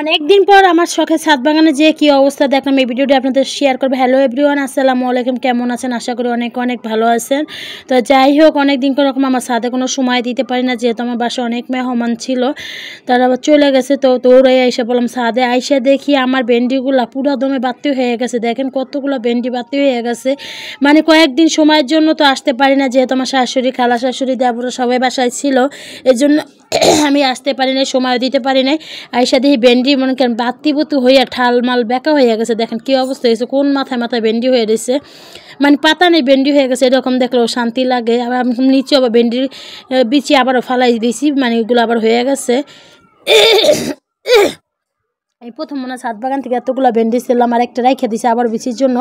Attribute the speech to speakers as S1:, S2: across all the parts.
S1: অনেক দিন পর আমার শখের ছাদ বাগানে যে কি অবস্থা দেখলাম, এই ভিডিওটি আপনাদের শেয়ার করবে। হ্যালো এভরিওয়ান, আসসালামু আলাইকুম। কেমন আছেন? আশা করি অনেক অনেক ভালো আছেন। তো যাই হোক, অনেক দিন করে রকম আমার ছাদে কোনো সময় দিতে পারি না, যেহেতু আমার বাসায় অনেক মেহমান ছিল, তারা আবার চলে গেছে। তো দৌড়ে এসে বললাম ছাদে। আইসে দেখি আমার ভেন্ডিগুলো পুরো দমে বাতি হয়ে গেছে। দেখেন কতগুলো ভেন্ডি বাতি হয়ে গেছে। মানে কয়েকদিন সময়ের জন্য তো আসতে পারি না, যেহেতু আমার শাশুড়ি, খালা শাশুড়ি, দেবরা সবাই বাসায় ছিল, এর জন্য আমি আসতে পারি নাই, সময় দিতে পারি নাই। আইসা দেখি ভেন্ডি মনে করেন বাতি বুতু হইয়া ঠালমাল বেঁকা হয়ে গেছে। দেখেন কী অবস্থা হয়েছে, কোন মাথায় মাথায় ভেন্ডি হয়ে রয়েছে, মানে পাতা নেই ভেন্ডি হয়ে গেছে। এরকম দেখলেও শান্তি লাগে। আবার আমি নিচে আবার ভেন্ডির বিচি আবারও ফালাই দিয়েছি, মানে এগুলো আবার হয়ে গেছে। এই প্রথম মনে হয় ছাদ বাগান থেকে এতগুলো ভেন্ডি ছিলাম, আর একটা রাইখে দিছে আবার বিচির জন্য।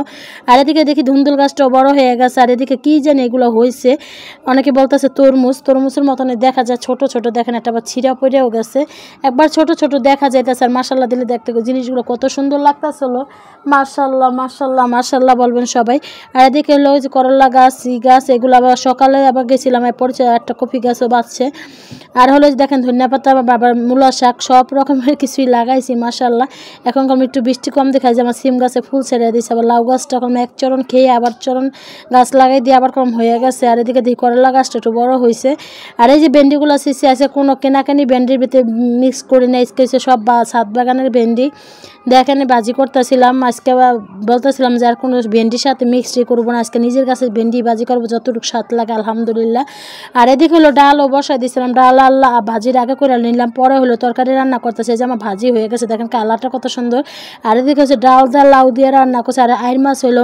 S1: আর এদিকে দেখি ধুন্দুল গাছটাও বড় হয়ে গেছে। আর এদিকে কী জানি এগুলো হয়েছে, অনেকে বলতেছে তরমুজের মতন দেখা যায়, ছোট ছোট। দেখেন একটা আবার ছিঁড়া পড়েও গেছে, একবার ছোট ছোট দেখা যাইতেছে। আর মাসাল্লাহ দিলে দেখতে জিনিসগুলো কত সুন্দর লাগতেছিল। মার্শাল্লাহ মার্শাল্লাহ মার্শাল্লাহ বলবেন সবাই। আর এদিকে হলো যে করলা গাছ, গাছ এগুলো আবার সকালে আবার গেছিলাম, পড়ছে একটা কফি গাছও বাঁচছে। আর হলো দেখেন ধনিয়া পাতা, আবার মূলা শাক, সব রকমের কিছুই লাগাইছি মাশাল্লাহ। এখন একটু বৃষ্টি কম দেখায় যে আমার সিম গাছে ফুল ছেড়ে দিয়েছে। আবার লাউ গাছটা এখন এক চরণ খেয়ে আবার চরণ গাছ লাগাই দিয়ে আবার কম হয়ে গেছে। আর এদিকে দেখি করলা গাছটা একটু বড় হয়েছে। আর এই যে ভেন্ডিগুলো সিসি আছে, কোনো কেনাকানি ভেন্ডির ভিতরে মিক্স করে নেই, সব ছাদ বাগানের ভেন্ডি। দেখেন ভাজি করতেছিলাম আজকে, বলতেছিলাম যে আর কোনো ভেন্ডির সাথে মিক্সড করবো না, আজকে নিজের কাছে ভেন্ডি ভাজি করবো, যতটুকু স্বাদ লাগে আলহামদুলিল্লাহ। আর এদিকে হলো ডালও বসাই দিয়েছিলাম, ডাল আল্লাহ ভাজির আগে করে নিলাম, পরে হলো তরকারি রান্না করতেছে, যে আমার ভাজি হয়ে গেছে। দেখেন কালারটা কত সুন্দর। আর এদিকে হচ্ছে ডাল লাউ দিয়ে রান্না করছে। আর আইর মাছ হলো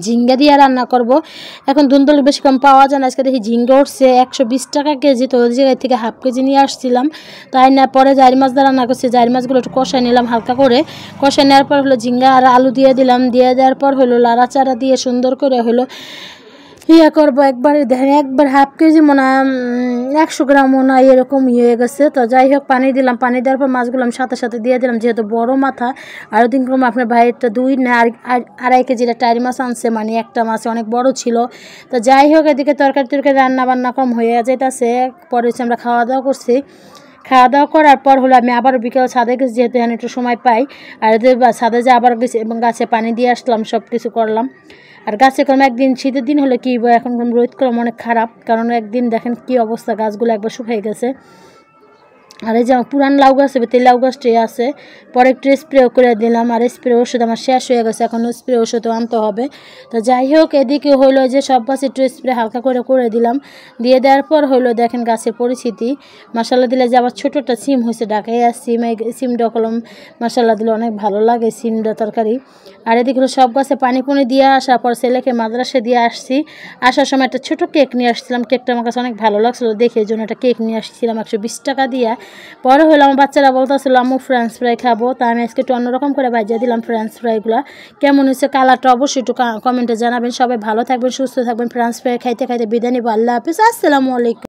S1: ঝিঙ্গা দিয়ে রান্না করব। এখন ধুন্দুল বেশি কম পাওয়া যায় না, আজকে দেখি ঝিঙ্গা উঠছে 120 টাকা কেজি। তো ওই জায়গায় থেকে হাফ কেজি নিয়ে আসছিলাম, তাই না পরে জাইর মাছ দিয়ে রান্না করছি। জাইর মাছগুলো একটু কষাই নিলাম হালকা করে, কষাই নেওয়ার পর হলো ঝিঙ্গা আর আলু দিয়ে দিলাম, দিয়ে দেওয়ার পর হলো লাড়াচাড়া দিয়ে সুন্দর করে হলো ইয়ে করবো। একবারে দেখেন একবার হাফ কেজি মনে হয় 100 গ্রাম মনে হয় এরকম হয়ে গেছে। তো যাই হোক পানি দিলাম, পানি দেওয়ার পর মাছগুলো আমি সাথে সাথে দিয়ে দিলাম, যেহেতু বড় মাথা। আরও দিন কম আপনার ভাইয়েরটা 2 না 2.5 কেজির টাইরি মাছ আনছে, মানে একটা মাছ অনেক বড় ছিল। তো যাই হোক এদিকে তরকারি রান্না বান্না কম হয়ে যেতেছে। পরে হচ্ছে আমরা খাওয়া দাওয়া করছি। খাওয়া দাওয়া করার পর হলো আমি আবার বিকেল ছাদে গেছি, যেহেতু এখানে একটু সময় পাই। আর ছাদে যে আবার গেছি এবং গাছে পানি দিয়ে আসলাম, সব কিছু করলাম। আর গাছে কলম একদিন শীতের দিন হলে কি এখন রোদ কলম অনেক খারাপ, কারণ একদিন দেখেন কি অবস্থা, গাছগুলো একবার শুকিয়ে গেছে। আর এই যে আমার পুরান লাউ গাছ হবে, লাউ গাছটাই আছে, পরে একটু স্প্রেও করে দিলাম। আর স্প্রে ওষুধ আমার শেষ হয়ে গেছে, এখন স্প্রে ওষুধও আনতে হবে। তো যাই হোক এদিকে হইলো যে সব গাছে একটু স্প্রে হালকা করে দিলাম, দিয়ে দেওয়ার পর হইলো দেখেন গাছের পরিস্থিতি। মশালা দিলে যে আবার ছোটোটা সিম হয়েছে, ঢাকায় সিম, এই সিমটা কলম মশালা দিলে অনেক ভালো লাগে সিমটা তরকারি। আর এদিকে হলো সব গাছে পানি দিয়ে আসার পর ছেলেকে মাদ্রাসা দিয়ে আসছি। আসার সময় একটা ছোটো কেক নিয়ে আসছিলাম, কেকটা আমার কাছে অনেক ভালো লাগছিলো দেখে, এই জন্য একটা কেক নিয়ে আসছিলাম 120 টাকা দিয়ে। পরে হলো আমার বাচ্চারা বলতেছিল আম্মু ফ্রেঞ্চ ফ্রাই খাবো, তা আমি আজকে একটু অন্যরকম করে ভাজিয়ে দিলাম ফ্রেঞ্চ ফ্রাইগুলো। কেমন হয়েছে কালারটা অবশ্যই একটু কমেন্টে জানাবেন। সবাই ভালো থাকবেন, সুস্থ থাকবেন। ফ্রেঞ্চ ফ্রাই খাইতে খাইতে বিদায় নিব। আল্লাহ হাফিজ, আসসালামু আলাইকুম।